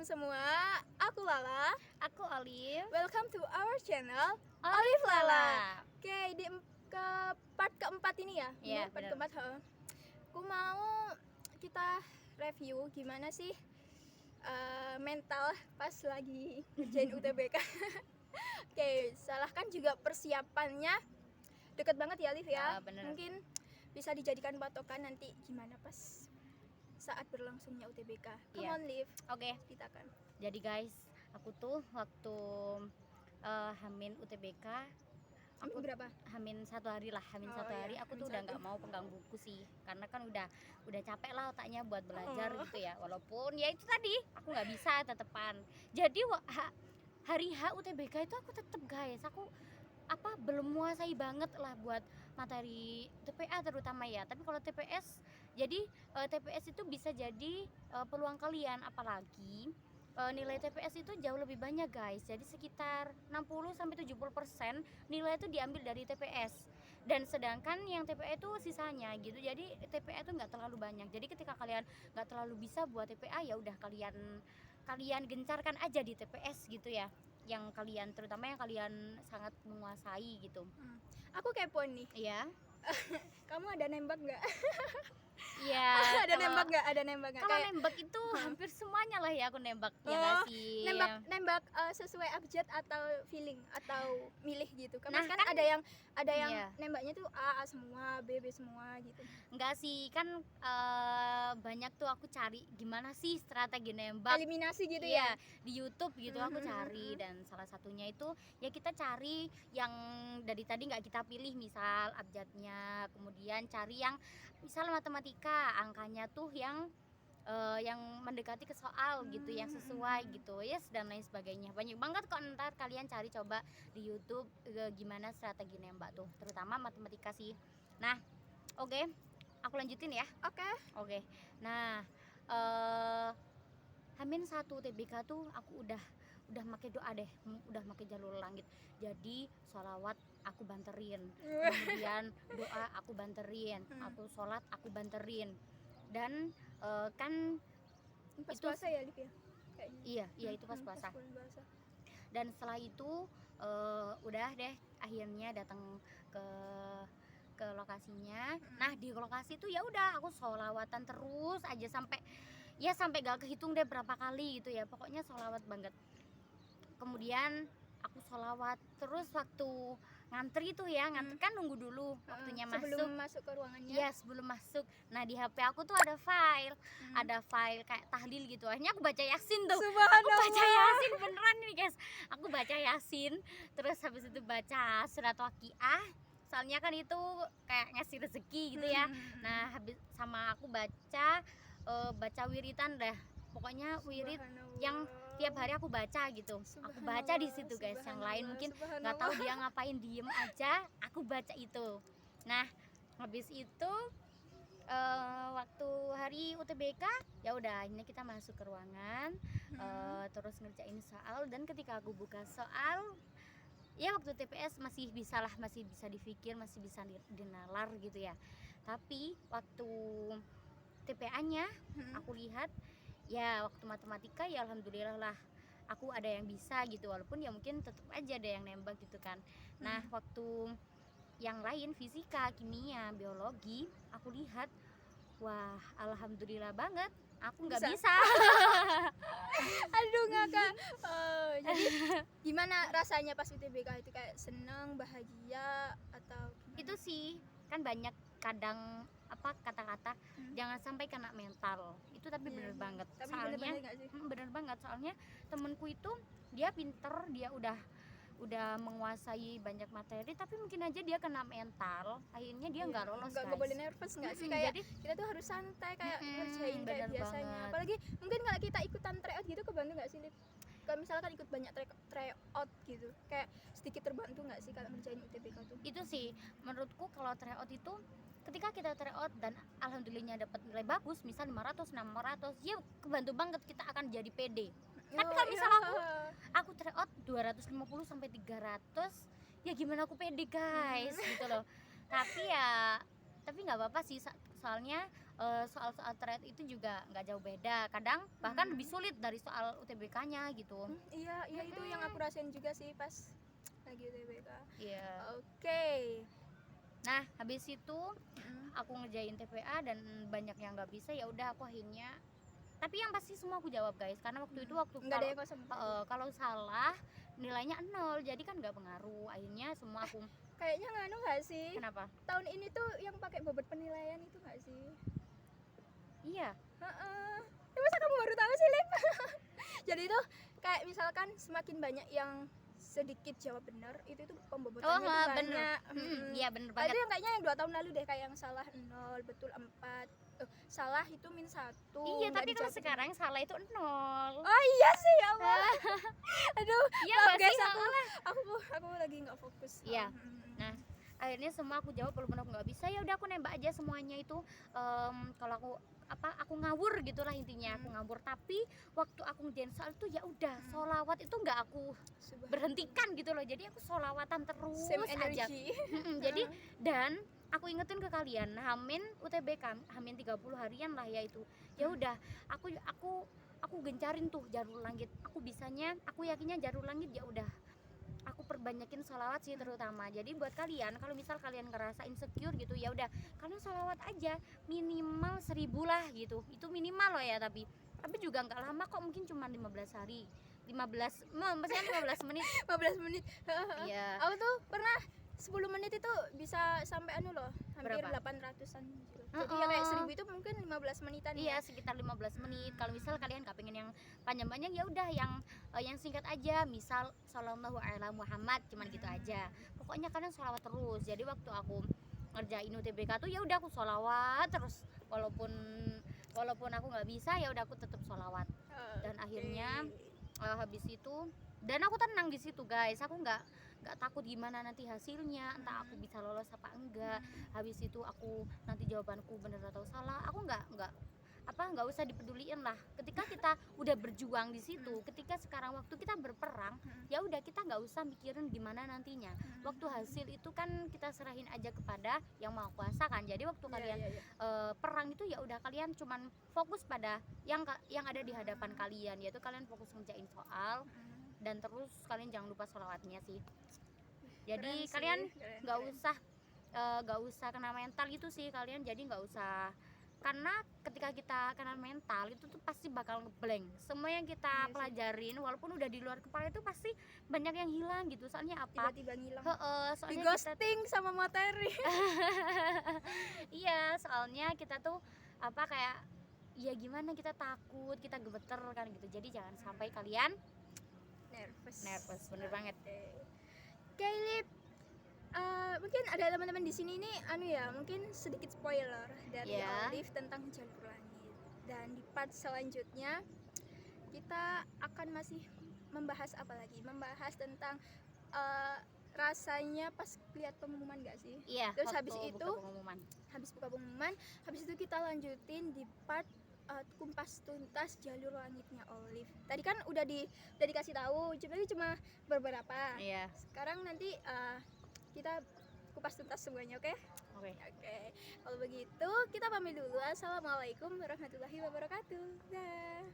semua, aku Lala. Aku Olive. Welcome to our channel Olive Lala. Oke, ke part keempat ini ya. Iya, Part benar. keempat. Aku mau kita review gimana sih mental pas lagi ngerjain UTBK. Oke, salahkan juga persiapannya deket banget ya, Liv ya. Bener. Mungkin bisa dijadikan patokan nanti gimana pas saat berlangsungnya UTBK. Come Iya. on, Liv. Oke, Ceritakan. jadi guys, aku tuh waktu Hamin UTBK, Aku berapa? Hamin 1 hari lah, Oh, satu iya, hari aku Hamin tuh udah 1. nggak mau pegang buku sih, karena kan udah capek lah otaknya buat belajar Oh. gitu ya. Walaupun ya itu tadi aku nggak bisa tetepan. Jadi hari H UTBK itu aku tetep guys, aku belum menguasai banget lah buat materi TPA terutama ya. Tapi kalau TPS, jadi TPS itu bisa jadi peluang kalian, apalagi nilai TPS itu jauh lebih banyak guys. Jadi sekitar 60-70% nilai itu diambil dari TPS. Dan sedangkan yang TPA itu sisanya gitu. Jadi TPA itu nggak terlalu banyak. Jadi ketika kalian nggak terlalu bisa buat TPA, ya udah kalian gencarkan aja di TPS gitu ya, yang kalian, terutama yang kalian sangat menguasai gitu. Aku kepo nih. Iya. Kamu ada nembak nggak? Iya. Ada nembak nggak? Kalau nembak itu hampir semuanya lah ya aku nembak. Ya nggak sih. Nembak sesuai abjad atau feeling atau milih gitu. Karena Nah, kan ada yang iya. nembaknya tuh A semua, B semua gitu. Enggak sih, kan banyak tuh aku cari gimana sih strategi nembak. Eliminasi gitu Iya, ya. di YouTube gitu aku cari, dan salah satunya itu ya kita cari yang dari tadi nggak kita pilih, misal abjadnya, kemudian cari yang misal matematika angkanya tuh yang mendekati ke soal gitu, yang sesuai gitu, yes, dan lain sebagainya. Banyak banget kok, ntar kalian cari coba di YouTube gimana strategi nembak tuh, terutama matematika sih. Nah, oke, aku lanjutin ya. Oke. Nah, Hamin 1 TBK tuh aku udah make doa deh, udah make jalur langit. Jadi sholawat aku banterin, kemudian doa aku banterin, aku sholat aku banterin. Dan kan Pas itu puasa ya, Liv ya? Kayaknya. Iya, itu pas puasa. Puasa. Dan setelah itu udah deh akhirnya datang ke lokasinya. Nah, di lokasi itu ya udah aku sholawatan terus aja sampai gak kehitung deh berapa kali gitu ya, pokoknya sholawat banget. Kemudian aku sholawat terus waktu ngantri tuh ya, ngantri kan nunggu dulu waktunya sebelum masuk ke ruangannya. Iya, sebelum masuk. Nah, di HP aku tuh ada file kayak tahlil gitu. Akhirnya aku baca Yasin tuh. Aku baca Yasin beneran nih guys. Aku baca Yasin, terus habis itu baca surat Waqiah. Soalnya kan itu kayak ngasih rezeki gitu ya. Nah, habis sama aku baca wiritan dah. Pokoknya wirid yang tiap hari aku baca gitu. Aku baca di situ guys. Yang lain mungkin nggak tahu dia ngapain, diem aja. Aku baca itu. Nah, habis itu waktu hari UTBK ya udah, ini kita masuk ke ruangan, terus ngerjain soal. Dan ketika aku buka soal, ya waktu TPS masih bisa dipikir, masih bisa dinalar gitu ya. Tapi waktu TPA-nya aku lihat ya, waktu matematika ya alhamdulillah lah aku ada yang bisa gitu, walaupun ya mungkin tetap aja ada yang nembak gitu kan. Nah, waktu yang lain fisika, kimia, biologi, aku lihat wah alhamdulillah banget aku nggak bisa. Aduh ngakak. Jadi gimana rasanya pas UTBK itu, kayak seneng, bahagia atau gimana? Itu sih kan banyak kadang kata-kata jangan sampai kena mental itu, tapi bener banget. Tapi soalnya bener banget, soalnya temenku itu dia pinter, dia udah menguasai banyak materi, tapi mungkin aja dia kena mental, akhirnya dia nggak lolos guys. Nggak boleh nervous nggak sih, kayak jadi, kita tuh harus santai kayak ngerjain kayak biasanya banget. Apalagi mungkin kalau kita ikutan tryout gitu, kebantu nggak sih, Lip? Kalau misalkan ikut banyak tryout gitu, kayak sedikit terbantu nggak sih kalau ngerjain UTBK tuh? Itu sih menurutku, kalau tryout itu ketika kita tryout dan alhamdulillahnya dapat nilai bagus, misal 500, 600, ya kebantu banget, kita akan jadi pede. Tapi kalau misal aku tryout 250 sampai 300, ya gimana aku pede guys gitu loh. Tapi nggak apa-apa sih, soalnya soal-soal thread itu juga nggak jauh beda, kadang bahkan lebih sulit dari soal UTBK-nya gitu. Iya itu yang aku rasain juga sih pas lagi UTBK. Iya. Oke. Nah habis itu aku ngerjain TPA dan banyak yang nggak bisa, ya udah aku akhirnya, tapi yang pasti semua aku jawab guys, karena waktu itu nggak ada yang kosong. kalau salah nilainya 0, jadi kan nggak pengaruh, akhirnya semua aku. Kayaknya nganu nggak sih, Kenapa? tahun ini tuh yang pakai bobot penilaian itu nggak sih? Iya. Ya, masa kamu baru tahu sih, Lip? Jadi itu kayak misalkan semakin banyak yang sedikit jawab benar, itu tuh pembobotannya tuh banyak. Bener. Iya bener Itu banget. yang kayaknya yang 2 tahun lalu deh, kayak yang salah 0, betul 4, salah itu -1. Iya, nggak tapi kalau dijawab sekarang salah itu 0. Oh iya sih, ya Allah. Aduh, Iya maaf nggak guys, sih? aku lagi nggak fokus. Iya. Nah akhirnya semua aku jawab, walaupun aku nggak bisa ya udah aku nembak aja semuanya itu. Kalau aku ngawur gitulah intinya, aku ngawur. Tapi waktu aku ngerjain soal itu ya udah sholawat itu nggak aku berhentikan gitu loh, jadi aku sholawatan terus Same aja. energy. Jadi dan aku ingetin ke kalian, Hamin UTBK, Hamin 30 harian lah ya itu. Ya udah, aku gencarin tuh Jarul Langit. Aku bisanya, aku yakinnya Jarul Langit, ya udah. Aku perbanyakin sholawat sih terutama. Jadi buat kalian, kalau misal kalian ngerasa insecure gitu, ya udah kalian sholawat aja minimal 1000 lah gitu. Itu minimal loh ya, tapi juga nggak lama kok, mungkin cuma 15 hari. 15 menit. 15 menit. Iya. Aku tuh pernah 10 menit itu bisa sampai loh, hampir Berapa? 800-an gitu. Jadi ya kayak 1000 itu mungkin 15 menitan Iya, ya. sekitar 15 menit. Kalau misal kalian nggak pengen yang panjang-panjang, ya udah yang singkat aja. Misal sallallahu ala Muhammad, cuman gitu aja. Pokoknya kalian sholawat terus. Jadi waktu aku ngerjain UTBK tuh ya udah aku sholawat terus, walaupun aku nggak bisa ya udah aku tetap sholawat. Dan akhirnya habis itu, dan aku tenang di situ guys, aku nggak takut gimana nanti hasilnya, entah aku bisa lolos apa enggak. Habis itu aku nanti jawabanku benar atau salah, aku nggak usah dipeduliin lah. Ketika kita udah berjuang di situ, ketika sekarang waktu kita berperang, ya udah kita nggak usah mikirin gimana nantinya. Waktu hasil itu kan kita serahin aja kepada yang Maha Kuasa kan. Jadi waktu kalian perang itu ya udah kalian cuman fokus pada yang ada di hadapan kalian, yaitu kalian fokus ngerjain soal dan terus kalian jangan lupa sholawatnya sih. Jadi kalian nggak usah kena mental itu sih kalian. Jadi nggak usah, karena ketika kita kena mental itu tuh pasti bakal ngeblank. Semua yang kita pelajarin walaupun udah di luar kepala itu pasti banyak yang hilang gitu. Soalnya apa? Tiba-tiba ngilang. Soalnya di ghosting sama materi. Iya, soalnya kita tuh kayak ya gimana, kita takut, kita gemeter kan gitu. Jadi jangan sampai kalian nervous. Bener banget. Oke, Lip. Mungkin ada teman-teman di sini nih mungkin sedikit spoiler dari Olive tentang Jalur Langit. Dan di part selanjutnya kita akan masih membahas apa lagi? Membahas tentang rasanya pas lihat pengumuman gak sih? Iya. Terus habis buka pengumuman, habis itu kita lanjutin di part kumpas tuntas Jalur Langitnya Olive. Tadi kan udah dikasih tahu, cuma beberapa. Iya. Sekarang nanti kita kupas tuntas semuanya, oke? Oke. Kalau begitu kita pamit dulu. Assalamualaikum warahmatullahi wabarakatuh. Dah.